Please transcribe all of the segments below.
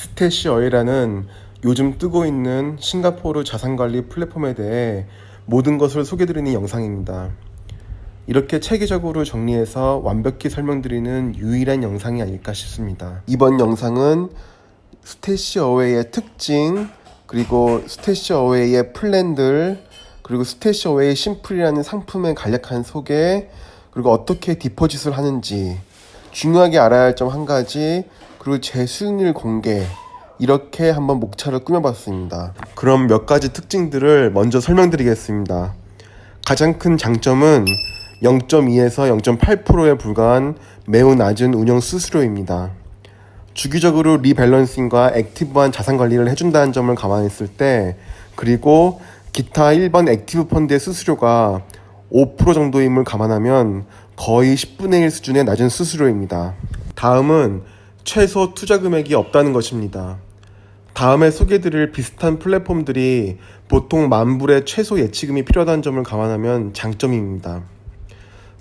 스태시어웨이라는 요즘 뜨고 있는 싱가포르 자산관리 플랫폼에 대해 모든 것을 소개드리는 영상입니다. 이렇게 체계적으로 정리해서 완벽히 설명드리는 유일한 영상이 아닐까 싶습니다. 이번 영상은 스태시어웨이의 특징, 그리고 스태시어웨이의 플랜들, 그리고 스태시어웨이 심플이라는 상품의 간략한 소개, 그리고 어떻게 디포짓을 하는지, 중요하게 알아야 할 점 한 가지, 그리고 제 수익률 공개, 이렇게 한번 목차를 꾸며봤습니다. 그럼 몇 가지 특징들을 먼저 설명드리겠습니다. 가장 큰 장점은 0.2에서 0.8%에 불과한 매우 낮은 운영 수수료입니다. 주기적으로 리밸런싱과 액티브한 자산 관리를 해준다는 점을 감안했을 때, 그리고 기타 1번 액티브 펀드의 수수료가 5% 정도임을 감안하면 거의 10분의 1 수준의 낮은 수수료입니다. 다음은 최소 투자 금액이 없다는 것입니다. 다음에 소개드릴 비슷한 플랫폼들이 보통 10,000불의 최소 예치금이 필요하다는 점을 감안하면 장점입니다.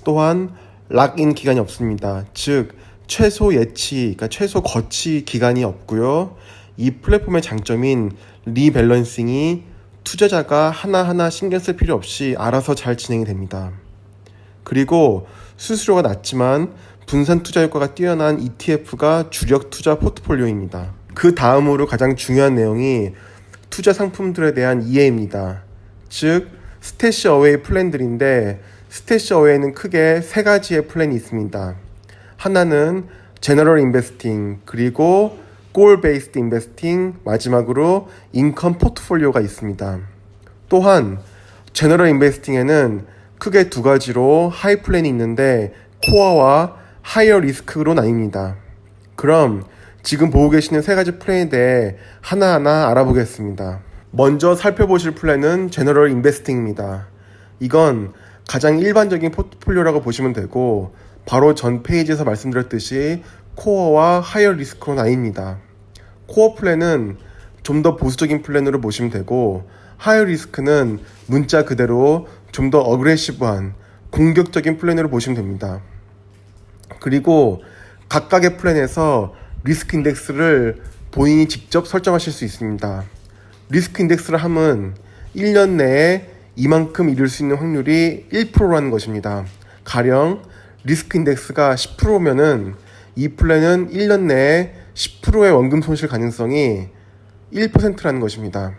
또한 락인 기간이 없습니다. 즉 최소 예치, 그러니까 최소 거치 기간이 없고요. 이 플랫폼의 장점인 리밸런싱이 투자자가 하나하나 신경 쓸 필요 없이 알아서 잘 진행이 됩니다. 그리고 수수료가 낮지만 분산 투자 효과가 뛰어난 ETF가 주력 투자 포트폴리오입니다. 그 다음으로 가장 중요한 내용이 투자 상품들에 대한 이해입니다. 즉 스태시어웨이 플랜들인데, 스태시어웨이는 크게 세 가지의 플랜이 있습니다. 하나는 제너럴 인베스팅, 그리고 골 베이스드 인베스팅, 마지막으로 인컴 포트폴리오가 있습니다. 또한 제너럴 인베스팅에는 크게 두 가지로 하이 플랜이 있는데 코어와 하이어 리스크로 나뉩니다. 그럼 지금 보고 계시는 세 가지 플랜에 대해 하나하나 알아보겠습니다. 먼저 살펴보실 플랜은 제너럴 인베스팅입니다. 이건 가장 일반적인 포트폴리오라고 보시면 되고, 바로 전 페이지에서 말씀드렸듯이 코어와 하이어 리스크로 나뉩니다. 코어 플랜은 좀 더 보수적인 플랜으로 보시면 되고, 하이어 리스크는 문자 그대로 좀 더 어그레시브한 공격적인 플랜으로 보시면 됩니다. 그리고 각각의 플랜에서 리스크 인덱스를 본인이 직접 설정하실 수 있습니다. 리스크 인덱스를 함은 1년 내에 이만큼 이룰 수 있는 확률이 1%라는 것입니다. 가령 리스크 인덱스가 10%면은 이 플랜은 1년 내에 10%의 원금 손실 가능성이 1%라는 것입니다.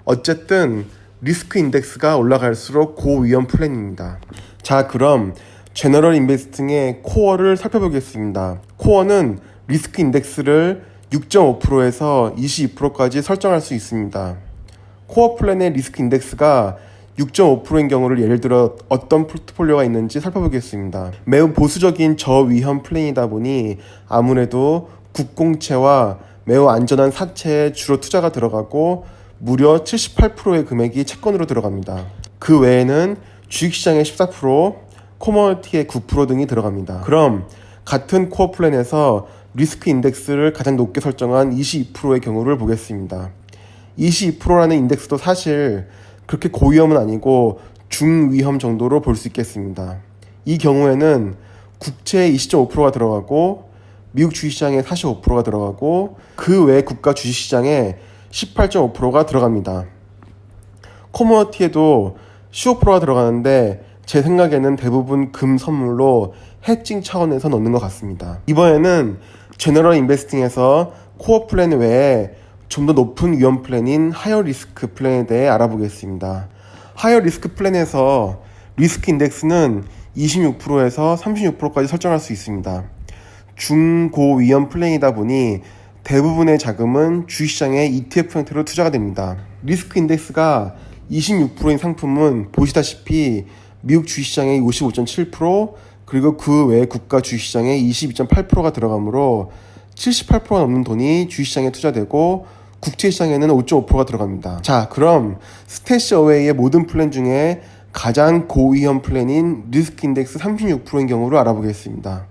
어쨌든 리스크 인덱스가 올라갈수록 고위험 플랜입니다. 자, 그럼 제너럴 인베스팅의 코어를 살펴보겠습니다. 코어는 리스크 인덱스를 6.5%에서 22%까지 설정할 수 있습니다. 코어 플랜의 리스크 인덱스가 6.5%인 경우를 예를 들어 어떤 포트폴리오가 있는지 살펴보겠습니다. 매우 보수적인 저위험 플랜이다 보니 아무래도 국공채와 매우 안전한 사채에 주로 투자가 들어가고, 무려 78%의 금액이 채권으로 들어갑니다. 그 외에는 주식시장의 14%, 코머디티의 9% 등이 들어갑니다. 그럼 같은 코어 플랜에서 리스크 인덱스를 가장 높게 설정한 22%의 경우를 보겠습니다. 22%라는 인덱스도 사실 그렇게 고위험은 아니고 중위험 정도로 볼 수 있겠습니다. 이 경우에는 국채의 20.5%가 들어가고, 미국 주식시장에 45%가 들어가고, 그 외 국가 주식시장에 18.5%가 들어갑니다. 코머디티에도 15%가 들어가는데 제 생각에는 대부분 금 선물로 해칭 차원에서 넣는 것 같습니다. 이번에는 제너럴 인베스팅에서 코어 플랜 외에 좀 더 높은 위험 플랜인 하이어 리스크 플랜에 대해 알아보겠습니다. 하이어 리스크 플랜에서 리스크 인덱스는 26%에서 36%까지 설정할 수 있습니다. 중고 위험 플랜이다 보니 대부분의 자금은 주식시장의 ETF 형태로 투자가 됩니다. 리스크 인덱스가 26%인 상품은 보시다시피 미국 주식시장의 55.7%, 그리고 그 외 국가 주식시장의 22.8%가 들어가므로 78%가 넘는 돈이 주식시장에 투자되고, 국채시장에는 5.5%가 들어갑니다. 자, 그럼 스태시어웨이의 모든 플랜 중에 가장 고위험 플랜인 리스크 인덱스 36%인 경우를 알아보겠습니다.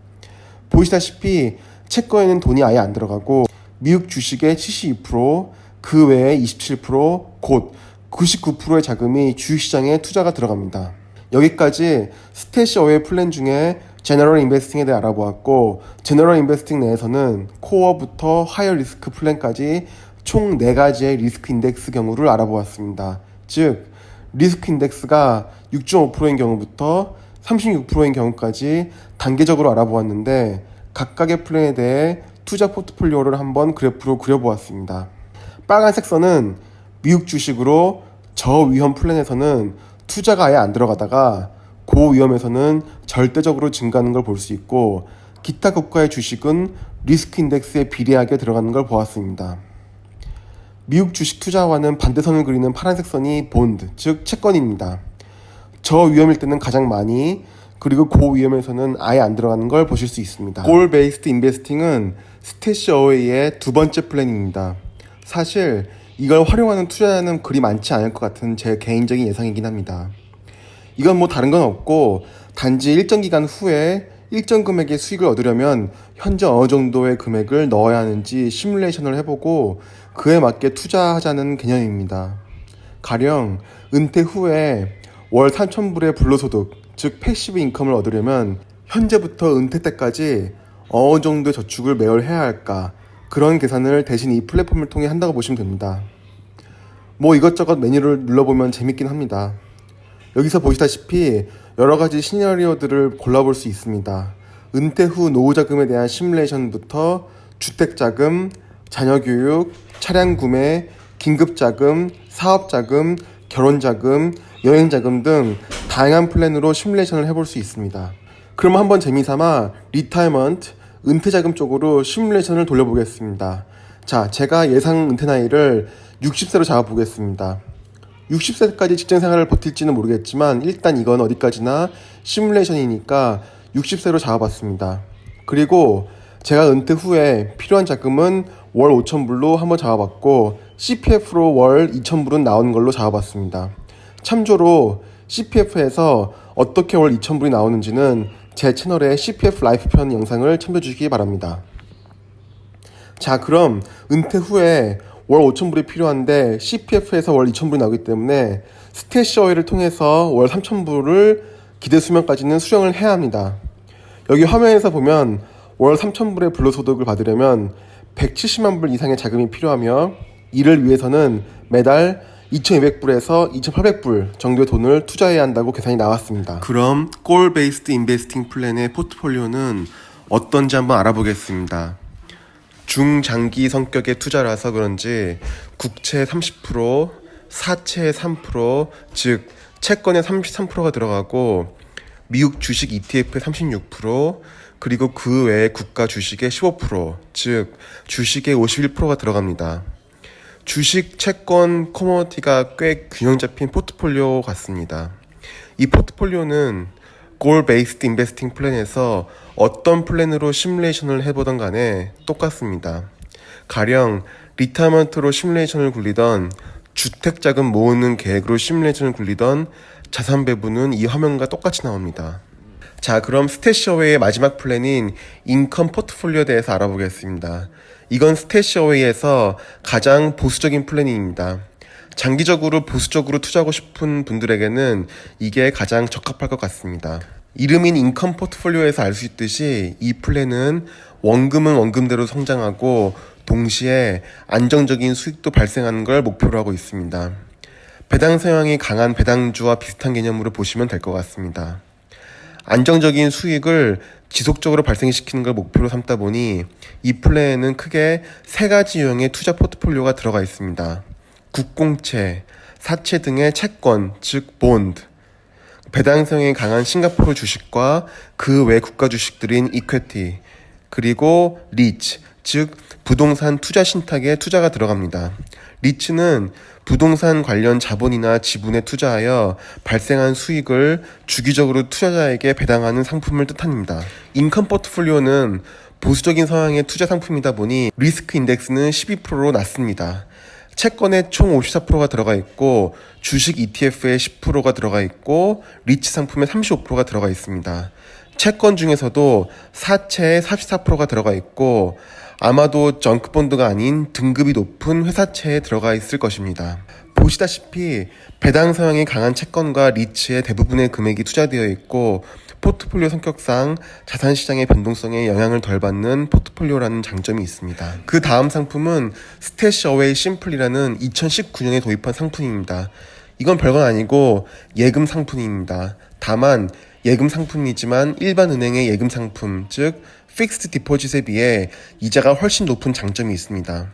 보시다시피 채권에는 돈이 아예 안 들어가고, 미국 주식의 72%, 그 외에 27%, 곧 99%의 자금이 주식시장에 투자가 들어갑니다. 여기까지 스태시어웨이 플랜 중에 제너럴 인베스팅에 대해 알아보았고, 제너럴 인베스팅 내에서는 코어부터 하이어 리스크 플랜까지 총 4가지의 리스크 인덱스 경우를 알아보았습니다. 즉, 리스크 인덱스가 6.5%인 경우부터 36%인 경우까지 단계적으로 알아보았는데, 각각의 플랜에 대해 투자 포트폴리오를 한번 그래프로 그려보았습니다. 빨간색 선은 미국 주식으로 저위험 플랜에서는 투자가 아예 안 들어가다가 고위험에서는 절대적으로 증가하는 걸 볼 수 있고, 기타 국가의 주식은 리스크 인덱스에 비례하게 들어가는 걸 보았습니다. 미국 주식 투자와는 반대선을 그리는 파란색 선이 본드, 즉 채권입니다. 저위험일 때는 가장 많이, 그리고 고위험에서는 아예 안 들어가는 걸 보실 수 있습니다. 골 베이스드 인베스팅은 스태시 어웨이의 두 번째 플랜입니다. 사실 이걸 활용하는 투자자는 그리 많지 않을 것 같은 제 개인적인 예상이긴 합니다. 이건 뭐 다른 건 없고, 단지 일정 기간 후에 일정 금액의 수익을 얻으려면 현재 어느 정도의 금액을 넣어야 하는지 시뮬레이션을 해보고 그에 맞게 투자하자는 개념입니다. 가령 은퇴 후에 월 3,000불의 불로소득, 즉 패시브 인컴을 얻으려면 현재부터 은퇴 때까지 어느 정도의 저축을 매월 해야 할까, 그런 계산을 대신 이 플랫폼을 통해 한다고 보시면 됩니다. 뭐 이것저것 메뉴를 눌러보면 재밌긴 합니다. 여기서 보시다시피 여러가지 시나리오들을 골라볼 수 있습니다. 은퇴 후 노후자금에 대한 시뮬레이션부터 주택자금, 자녀교육, 차량 구매, 긴급자금, 사업자금, 결혼자금, 여행자금 등 다양한 플랜으로 시뮬레이션을 해볼 수 있습니다. 그럼 한번 재미삼아 리타이먼트, 은퇴자금 쪽으로 시뮬레이션을 돌려보겠습니다. 자, 제가 예상 은퇴 나이를 60세로 잡아보겠습니다. 60세까지 직장생활을 버틸지는 모르겠지만 일단 이건 어디까지나 시뮬레이션이니까 60세로 잡아봤습니다. 그리고 제가 은퇴 후에 필요한 자금은 월 5,000불로 한번 잡아봤고, CPF로 월 2,000불은 나오는 걸로 잡아봤습니다. 참조로 CPF에서 어떻게 월 2,000불이 나오는지는 제 채널의 CPF 라이프 편 영상을 참조해주시기 바랍니다. 자, 그럼 은퇴 후에 월 5,000불이 필요한데 CPF에서 월 2,000불이 나오기 때문에 스태시 어웨이를 통해서 월 3,000불을 기대 수명까지는 수령을 해야 합니다. 여기 화면에서 보면 월 3,000불의 불로소득을 받으려면 170만 불 이상의 자금이 필요하며, 이를 위해서는 매달 2,200불에서 2,800불 정도의 돈을 투자해야 한다고 계산이 나왔습니다. 그럼 골 베이스드 인베스팅 플랜의 포트폴리오는 어떤지 한번 알아보겠습니다. 중장기 성격의 투자라서 그런지 국채 30%, 사채 3%, 즉 채권의 33%가 들어가고, 미국 주식 ETF의 36%, 그리고 그 외에 국가 주식의 15%, 즉 주식의 51%가 들어갑니다. 주식, 채권, 커머디티가 꽤 균형 잡힌 포트폴리오 같습니다. 이 포트폴리오는 골 베이스드 인베스팅 플랜에서 어떤 플랜으로 시뮬레이션을 해보던 간에 똑같습니다. 가령 리타이먼트로 시뮬레이션을 굴리던, 주택자금 모으는 계획으로 시뮬레이션을 굴리던 자산 배분은 이 화면과 똑같이 나옵니다. 자, 그럼 스태시 어웨이의 마지막 플랜인 인컴 포트폴리오에 대해서 알아보겠습니다. 이건 스태시 어웨이에서 가장 보수적인 플랜입니다. 장기적으로 보수적으로 투자하고 싶은 분들에게는 이게 가장 적합할 것 같습니다. 이름인 인컴 포트폴리오에서 알 수 있듯이 이 플랜은 원금은 원금대로 성장하고 동시에 안정적인 수익도 발생하는 걸 목표로 하고 있습니다. 배당 성향이 강한 배당주와 비슷한 개념으로 보시면 될 것 같습니다. 안정적인 수익을 지속적으로 발생시키는 걸 목표로 삼다 보니 이 플랜에는 크게 3가지 유형의 투자 포트폴리오가 들어가 있습니다. 국공채, 사채 등의 채권, 즉 본드, 배당 성향이 강한 싱가포르 주식과 그 외 국가 주식들인 이퀴티, 그리고 리츠, 즉 부동산 투자 신탁에 투자가 들어갑니다. 리츠는 부동산 관련 자본이나 지분에 투자하여 발생한 수익을 주기적으로 투자자에게 배당하는 상품을 뜻합니다. 인컴 포트폴리오는 보수적인 성향의 투자 상품이다 보니 리스크 인덱스는 12%로 낮습니다. 채권에 총 54%가 들어가 있고, 주식 ETF에 10%가 들어가 있고, 리츠 상품에 35%가 들어가 있습니다. 채권 중에서도 사채에 44%가 들어가 있고, 아마도 정크본드가 아닌 등급이 높은 회사채에 들어가 있을 것입니다. 보시다시피 배당 성향이 강한 채권과 리츠의 대부분의 금액이 투자되어 있고, 포트폴리오 성격상 자산시장의 변동성에 영향을 덜 받는 포트폴리오라는 장점이 있습니다. 그 다음 상품은 스태시 어웨이 심플이라는 2019년에 도입한 상품입니다. 이건 별건 아니고 예금 상품입니다. 다만 예금 상품이지만 일반 은행의 예금 상품, 즉 픽스드 디포짓에 비해 이자가 훨씬 높은 장점이 있습니다.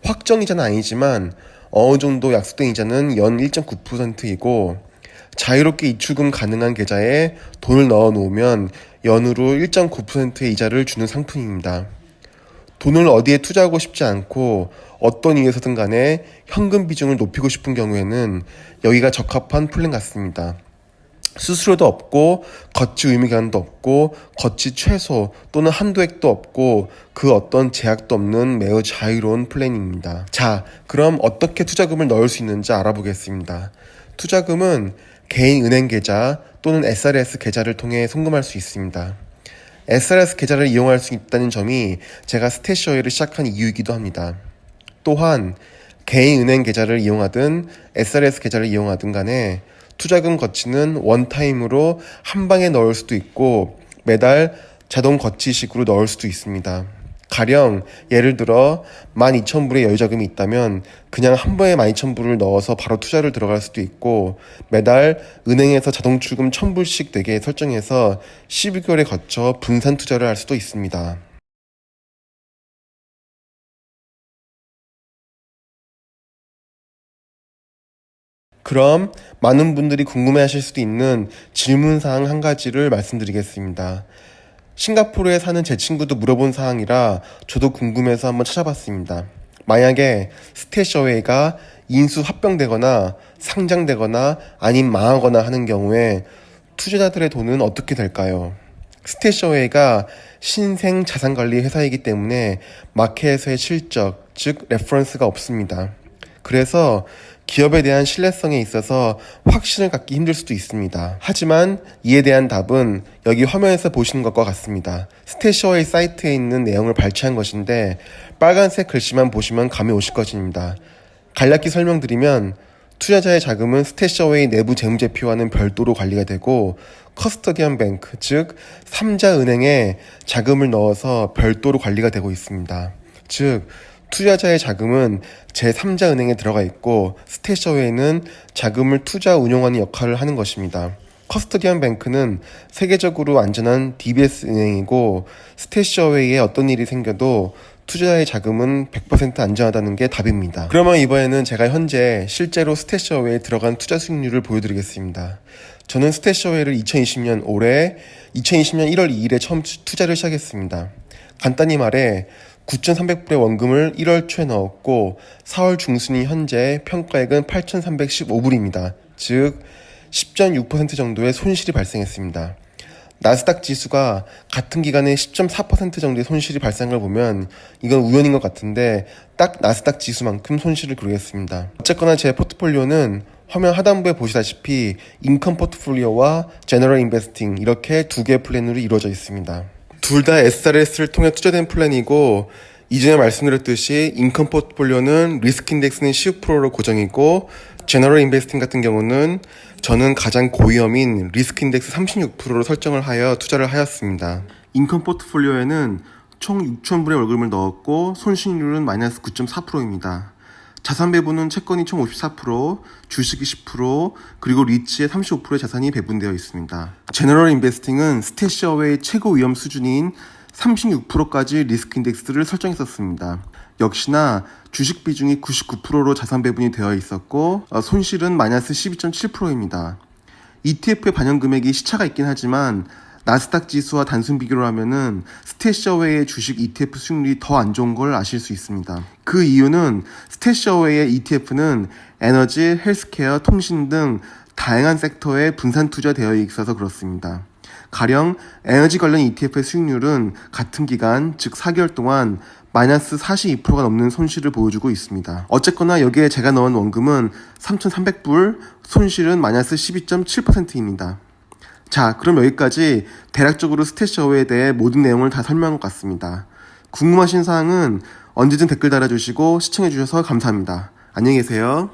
확정이자는 아니지만 어느 정도 약속된 이자는 연 1.9%이고 자유롭게 입출금 가능한 계좌에 돈을 넣어 놓으면 연으로 1.9%의 이자를 주는 상품입니다. 돈을 어디에 투자하고 싶지 않고 어떤 이유에서든 간에 현금 비중을 높이고 싶은 경우에는 여기가 적합한 플랜 같습니다. 수수료도 없고 거치 의무 기간도 없고 거치 최소 또는 한도액도 없고 그 어떤 제약도 없는 매우 자유로운 플랜입니다. 자, 그럼 어떻게 투자금을 넣을 수 있는지 알아보겠습니다. 투자금은 개인 은행 계좌 또는 SRS 계좌를 통해 송금할 수 있습니다. SRS 계좌를 이용할 수 있다는 점이 제가 스태시어웨이를 시작한 이유이기도 합니다. 또한 개인 은행 계좌를 이용하든 SRS 계좌를 이용하든 간에 투자금 거치는 원타임으로 한 방에 넣을 수도 있고 매달 자동 거치식으로 넣을 수도 있습니다. 가령 예를 들어 12,000불의 여유자금이 있다면 그냥 한 번에 12,000불을 넣어서 바로 투자를 들어갈 수도 있고 매달 은행에서 자동 출금 1,000불씩 되게 설정해서 12개월에 거쳐 분산 투자를 할 수도 있습니다. 그럼 많은 분들이 궁금해하실 수도 있는 질문사항 한 가지를 말씀드리겠습니다. 싱가포르에 사는 제 친구도 물어본 사항이라 저도 궁금해서 한번 찾아봤습니다. 만약에 스태시어웨이가 인수 합병되거나 상장되거나 아님 망하거나 하는 경우에 투자자들의 돈은 어떻게 될까요? 스태시어웨이가 신생 자산관리 회사이기 때문에 마켓에서의 실적, 즉 레퍼런스가 없습니다. 그래서 기업에 대한 신뢰성에 있어서 확신을 갖기 힘들 수도 있습니다. 하지만 이에 대한 답은 여기 화면에서 보시는 것과 같습니다. 스태시어웨이 사이트에 있는 내용을 발췌한 것인데 빨간색 글씨만 보시면 감이 오실 것입니다. 간략히 설명드리면 투자자의 자금은 스태시어웨이 내부 재무제표와는 별도로 관리가 되고 커스터디언 뱅크, 즉 3자 은행에 자금을 넣어서 별도로 관리가 되고 있습니다. 즉 투자자의 자금은 제3자 은행에 들어가 있고 스태시어웨이는 자금을 투자 운용하는 역할을 하는 것입니다. 커스터디언 뱅크는 세계적으로 안전한 DBS 은행이고 스태시어웨이에 어떤 일이 생겨도 투자자의 자금은 100% 안전하다는 게 답입니다. 그러면 이번에는 제가 현재 실제로 스태시어웨이에 들어간 투자 수익률을 보여드리겠습니다. 저는 스태시어웨이를 2020년 1월 2일에 처음 투자를 시작했습니다. 간단히 말해 9,300불의 원금을 1월 초에 넣었고 4월 중순이 현재 평가액은 8,315불입니다. 즉 10.6% 정도의 손실이 발생했습니다. 나스닥 지수가 같은 기간에 10.4% 정도의 손실이 발생한 걸 보면 이건 우연인 것 같은데 딱 나스닥 지수만큼 손실을 그리겠습니다. 어쨌거나 제 포트폴리오는 화면 하단부에 보시다시피 인컴 포트폴리오와 제너럴 인베스팅 이렇게 두 개의 플랜으로 이루어져 있습니다. 둘 다 SRS를 통해 투자된 플랜이고 이전에 말씀드렸듯이 인컴 포트폴리오는 리스크 인덱스는 15%로 고정이고 제너럴 인베스팅 같은 경우는 저는 가장 고위험인 리스크 인덱스 36%로 설정을 하여 투자를 하였습니다. 인컴 포트폴리오에는 총 6,000불의 월급을 넣었고 손실률은 마이너스 9.4%입니다. 자산 배분은 채권이 총 54%, 주식이 10%, 그리고 리츠의 35%의 자산이 배분되어 있습니다. 제너럴 인베스팅은 스태시어웨이 최고 위험 수준인 36%까지 리스크 인덱스를 설정했었습니다. 역시나 주식 비중이 99%로 자산 배분이 되어 있었고 손실은 마이너스 12.7%입니다. ETF의 반영 금액이 시차가 있긴 하지만 나스닥 지수와 단순 비교를 하면은 스태시어웨이의 주식 ETF 수익률이 더 안 좋은 걸 아실 수 있습니다. 그 이유는 스태시어웨이의 ETF는 에너지, 헬스케어, 통신 등 다양한 섹터에 분산 투자되어 있어서 그렇습니다. 가령 에너지 관련 ETF의 수익률은 같은 기간, 즉 4개월 동안 마이너스 42%가 넘는 손실을 보여주고 있습니다. 어쨌거나 여기에 제가 넣은 원금은 3,300불, 손실은 마이너스 12.7%입니다. 자, 그럼 여기까지 대략적으로 스태시어웨이에 대해 모든 내용을 다 설명한 것 같습니다. 궁금하신 사항은 언제든 댓글 달아주시고 시청해주셔서 감사합니다. 안녕히 계세요.